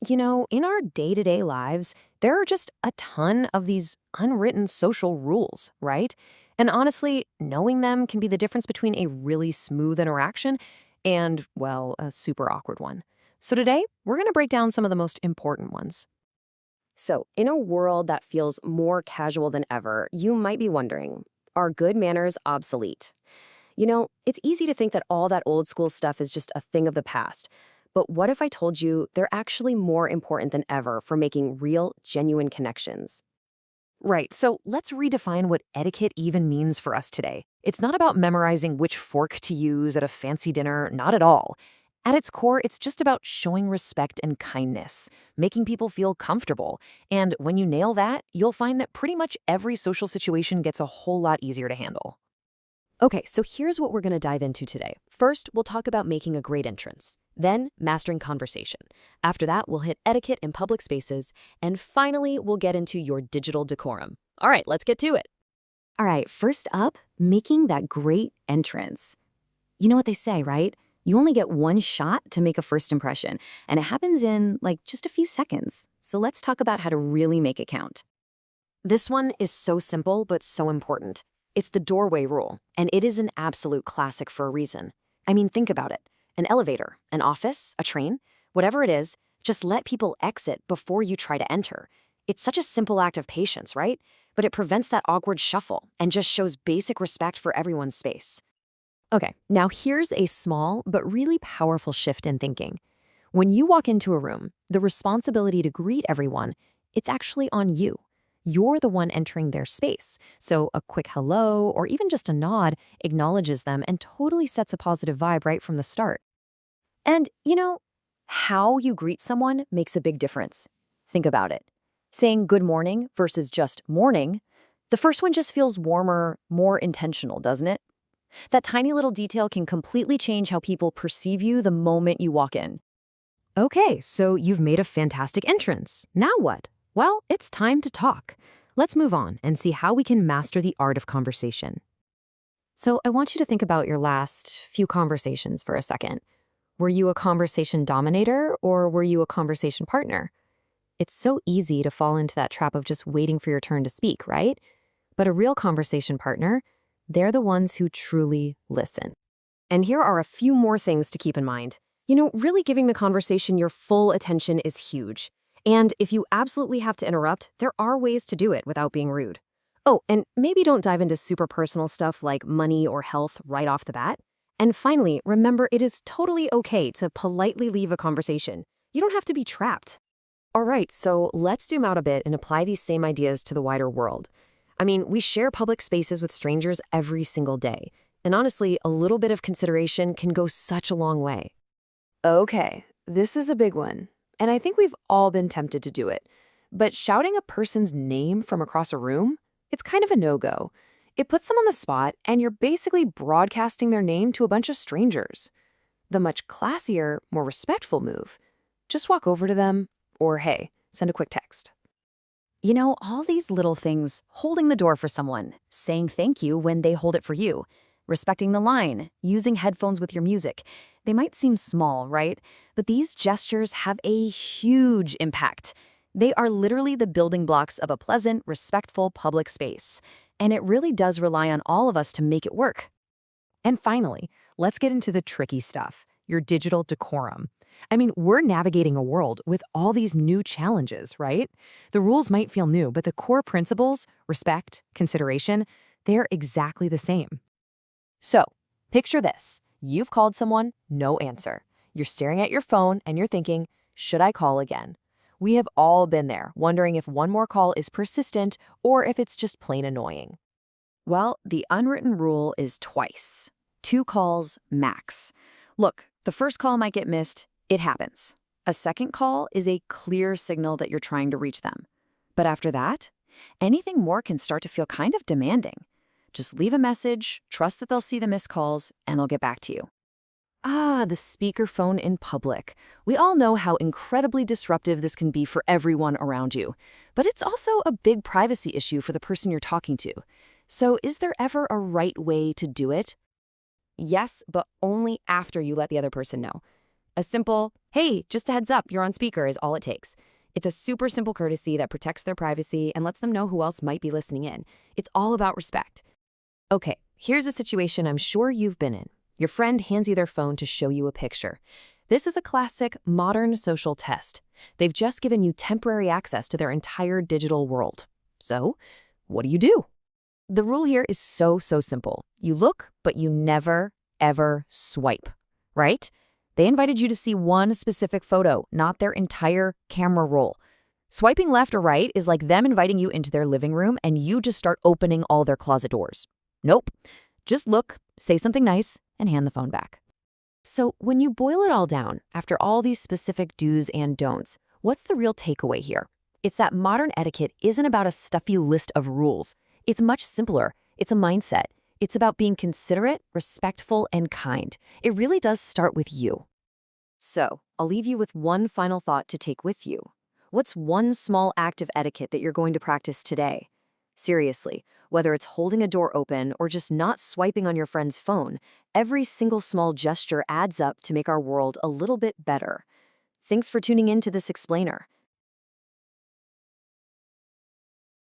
In our day-to-day lives, there are just a ton of these unwritten social rules, right? And honestly, knowing them can be the difference between a really smooth interaction and, well, a super awkward one. So today, we're going to break down some of the most important ones. So, in a world that feels more casual than ever, you might be wondering, are good manners obsolete? It's easy to think that all that old school stuff is just a thing of the past. But what if I told you they're actually more important than ever for making real, genuine connections? Right, so let's redefine what etiquette even means for us today. It's not about memorizing which fork to use at a fancy dinner, not at all. At its core, it's just about showing respect and kindness, making people feel comfortable. And when you nail that, you'll find that pretty much every social situation gets a whole lot easier to handle. Okay, so here's what we're going to dive into today. First, we'll talk about making a great entrance. Then, mastering conversation. After that, we'll hit etiquette in public spaces. And finally, we'll get into your digital decorum. All right, let's get to it. All right, first up, making that great entrance. You know what they say, right? You only get one shot to make a first impression, and it happens in, just a few seconds. So let's talk about how to really make it count. This one is so simple, but so important. It's the doorway rule, and it is an absolute classic for a reason. I mean, think about it. An elevator, an office, a train, whatever it is, just let people exit before you try to enter. It's such a simple act of patience, right? But it prevents that awkward shuffle and just shows basic respect for everyone's space. Okay, now here's a small but really powerful shift in thinking. When you walk into a room, the responsibility to greet everyone, it's actually on you. You're the one entering their space, so a quick hello or even just a nod acknowledges them and totally sets a positive vibe right from the start. And, how you greet someone makes a big difference. Think about it. Saying good morning versus just morning, the first one just feels warmer, more intentional, doesn't it? That tiny little detail can completely change how people perceive you the moment you walk in. Okay, so you've made a fantastic entrance. Now what? Well, it's time to talk. Let's move on and see how we can master the art of conversation. So I want you to think about your last few conversations for a second. Were you a conversation dominator or were you a conversation partner? It's so easy to fall into that trap of just waiting for your turn to speak, right? But a real conversation partner, they're the ones who truly listen. And here are a few more things to keep in mind. Really giving the conversation your full attention is huge. And if you absolutely have to interrupt, there are ways to do it without being rude. Oh, and maybe don't dive into super personal stuff like money or health right off the bat. And finally, remember it is totally okay to politely leave a conversation. You don't have to be trapped. All right, so let's zoom out a bit and apply these same ideas to the wider world. I mean, we share public spaces with strangers every single day. And honestly, a little bit of consideration can go such a long way. Okay, this is a big one. And I think we've all been tempted to do it. But shouting a person's name from across a room, it's kind of a no-go. It puts them on the spot, and you're basically broadcasting their name to a bunch of strangers. The much classier, more respectful move, just walk over to them, or hey, send a quick text. All these little things, holding the door for someone, saying thank you when they hold it for you, respecting the line, using headphones with your music. They might seem small, right? But these gestures have a huge impact. They are literally the building blocks of a pleasant, respectful public space. And it really does rely on all of us to make it work. And finally, let's get into the tricky stuff, your digital decorum. I mean, we're navigating a world with all these new challenges, right? The rules might feel new, but the core principles, respect, consideration, they're exactly the same. So, picture this. You've called someone, no answer. You're staring at your phone and you're thinking, should I call again? We have all been there, wondering if one more call is persistent or if it's just plain annoying. Well, the unwritten rule is twice. 2 calls max. Look, the first call might get missed. It happens. A second call is a clear signal that you're trying to reach them. But after that, anything more can start to feel kind of demanding. Just leave a message, trust that they'll see the missed calls, and they'll get back to you. Ah, the speakerphone in public. We all know how incredibly disruptive this can be for everyone around you. But it's also a big privacy issue for the person you're talking to. So is there ever a right way to do it? Yes, but only after you let the other person know. A simple, hey, just a heads up, you're on speaker is all it takes. It's a super simple courtesy that protects their privacy and lets them know who else might be listening in. It's all about respect. Okay, here's a situation I'm sure you've been in. Your friend hands you their phone to show you a picture. This is a classic modern social test. They've just given you temporary access to their entire digital world. So, what do? The rule here is so simple. You look, but you never, ever swipe, right? They invited you to see one specific photo, not their entire camera roll. Swiping left or right is like them inviting you into their living room and you just start opening all their closet doors. Nope. Just look, say something nice, and hand the phone back. So when you boil it all down, after all these specific do's and don'ts, what's the real takeaway here? It's that modern etiquette isn't about a stuffy list of rules. It's much simpler. It's a mindset. It's about being considerate, respectful, and kind. It really does start with you. So, I'll leave you with one final thought to take with you. What's one small act of etiquette that you're going to practice today? Seriously, whether it's holding a door open or just not swiping on your friend's phone, every single small gesture adds up to make our world a little bit better. Thanks for tuning in to this explainer.